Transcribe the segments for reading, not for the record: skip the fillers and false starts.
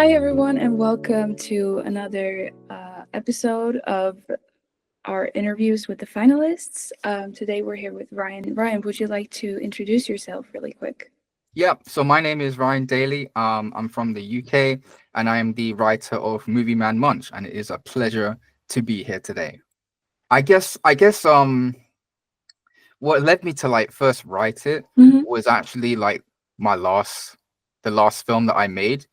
Hi, everyone, and welcome to another episode of our interviews with the finalists. Today, we're here with Ryan. Ryan, would you like to introduce yourself really quick? Yeah, so my name is Ryan Daly. I'm from the UK and I am the writer of Movie Man Munch, and it is a pleasure to be here today. I guess what led me to like first write it Mm-hmm. was actually like my last the last film that I made.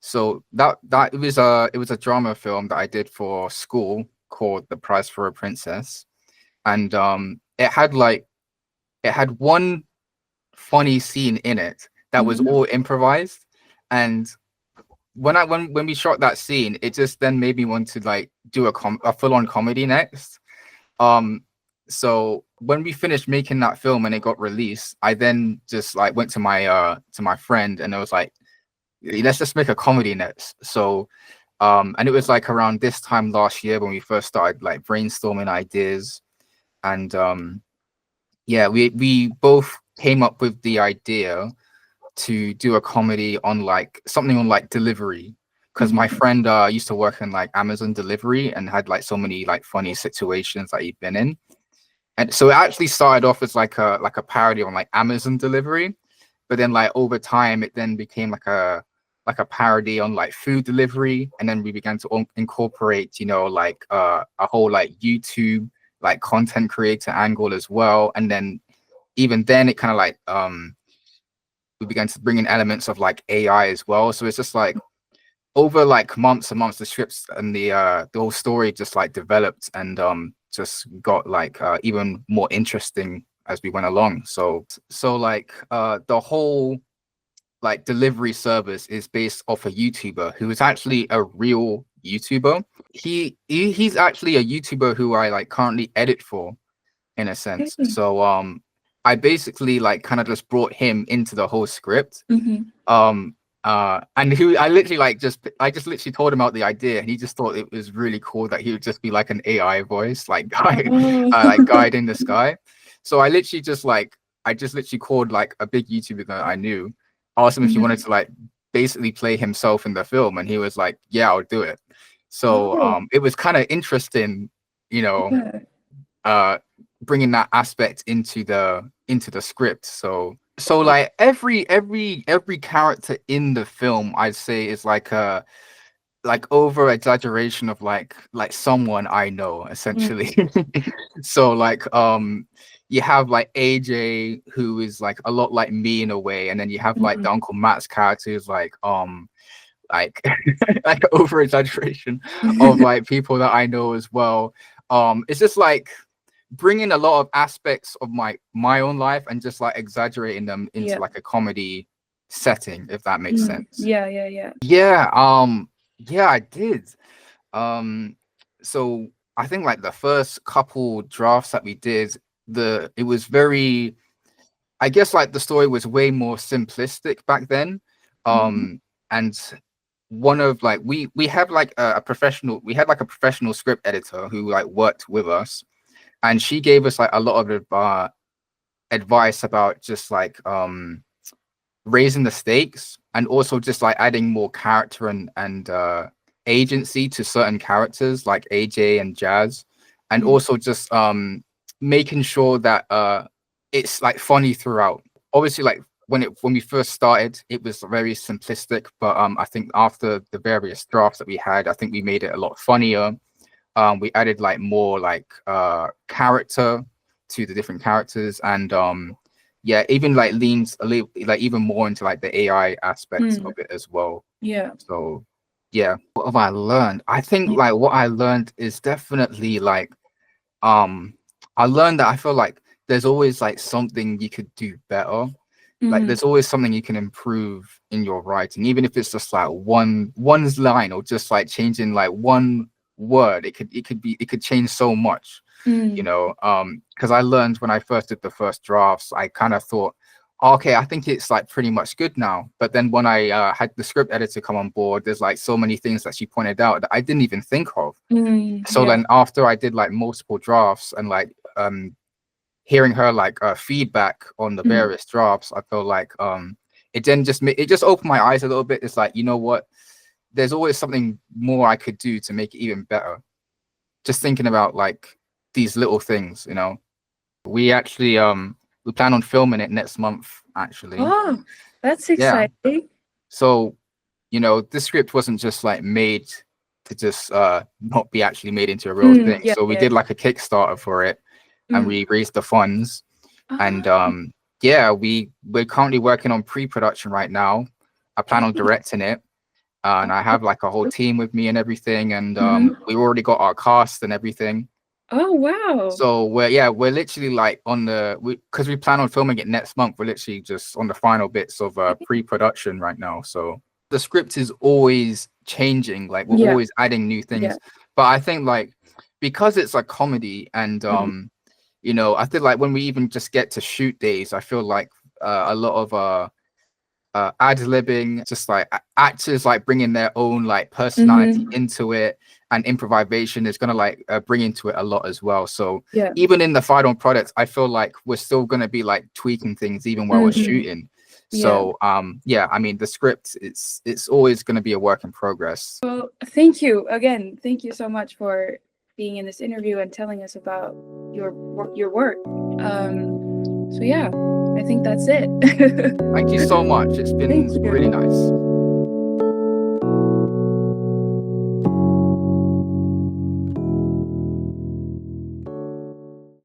So that it was a drama film that I did for school called The Prize for a Princess. And it had one funny scene in it that was Mm-hmm. all improvised. And when we shot that scene, it just then made me want to like do a full-on comedy next. um so when we finished making that film and it got released, I then just like went to my friend and I was like, let's just make a comedy next. So and it was like around this time last year when we first started like brainstorming ideas. And yeah, we both came up with the idea to do a comedy on like something on like delivery, because my Mm-hmm. friend used to work in like Amazon delivery and had like so many like funny situations that he'd been in. And so it actually started off as like a parody on like Amazon delivery, but then like over time it then became like a parody on like food delivery, and then we began to incorporate, like a whole like YouTube like content creator angle as well. And then even then it kind of like we began to bring in elements of like AI as well. So it's just like over like months and months, the scripts and the whole story just like developed and just got like even more interesting as we went along. So like the whole like delivery service is based off a YouTuber who is actually a real YouTuber. He's actually a YouTuber who I like currently edit for, in a sense. Okay. So I basically like kind of just brought him into the whole script. Mm-hmm. And he I just literally told him about the idea, and he just thought it was really cool that he would just be like an AI voice, like Oh. like guide in the sky. So I just literally called like a big YouTuber that I knew, asked him if he Mm-hmm. wanted to like basically play himself in the film, and he was like, yeah, I'll do it. So Oh, it was kind of interesting, you know, yeah. uh bringing that aspect into the script. So like every character in the film, I'd say, is like a like over exaggeration of like someone I know, Mm-hmm. essentially. So like you have like AJ, who is like a lot like me in a way, and then you have like the Uncle Matt's character who's like like over exaggeration of Mm-hmm. like people that I know as well. It's just like bringing a lot of aspects of my own life and just like exaggerating them into Yeah. like a comedy setting, if that makes Mm-hmm. sense. Yeah. Yeah. Yeah. Yeah, I did. Um, so I think like the first couple drafts that we did, it was very, I guess like the story was way more simplistic back then. Mm-hmm. And one of like we have like a professional we had like a professional script editor who like worked with us, and she gave us like a lot of advice about just like raising the stakes, and also just like adding more character and agency to certain characters like AJ and Jazz, and also just making sure that it's like funny throughout. Obviously, like when we first started, it was very simplistic, but I think after the various drafts that we had, I think we made it a lot funnier. We added like more like character to the different characters, and yeah, even like leans a little like even more into like the AI aspects Mm-hmm. of it as well. Yeah. So yeah, what have I learned? I think like what I learned is definitely like um I learned that I feel like there's always like something you could do better. Like Mm-hmm. there's always something you can improve in your writing, even if it's just like one's line, or just like changing like one word. It could change so much, Mm-hmm. because I learned when I first did the first drafts, I kind of thought, okay, I think it's like pretty much good now. But then when I had the script editor come on board, there's like so many things that she pointed out that I didn't even think of. Mm-hmm. So Yeah. then after I did like multiple drafts and like hearing her like feedback on the Mm-hmm. various drafts, I feel like it then it just opened my eyes a little bit. It's like, you know what, there's always something more I could do to make it even better. Just thinking about like these little things, you know. We actually we plan on filming it next month, actually. Oh, that's Yeah. exciting. So, you know, this script wasn't just like made to just not be actually made into a real thing. Yeah, So we did like a Kickstarter for it, and we raised the funds. And yeah, we're currently working on pre-production right now. I plan on directing it. And I have like a whole team with me and everything. And we already got our cast and everything. Oh, wow. So we're literally like on because we plan on filming it next month. We're literally just on the final bits of pre-production right now. So the script is always changing. Like we're always adding new things. Yeah. But I think like because it's a comedy and you know, I feel like when we even just get to shoot days, I feel like a lot of ad-libbing, just like actors like bringing their own like personality into it, and improvisation is gonna like bring into it a lot as well. So even in the final product, I feel like we're still gonna be like tweaking things even while we're shooting. So yeah, I mean the script, it's always gonna be a work in progress. Well, thank you again. Thank you so much for being in this interview and telling us about your work. So yeah, I think that's it. Thank you so much. It's been really nice.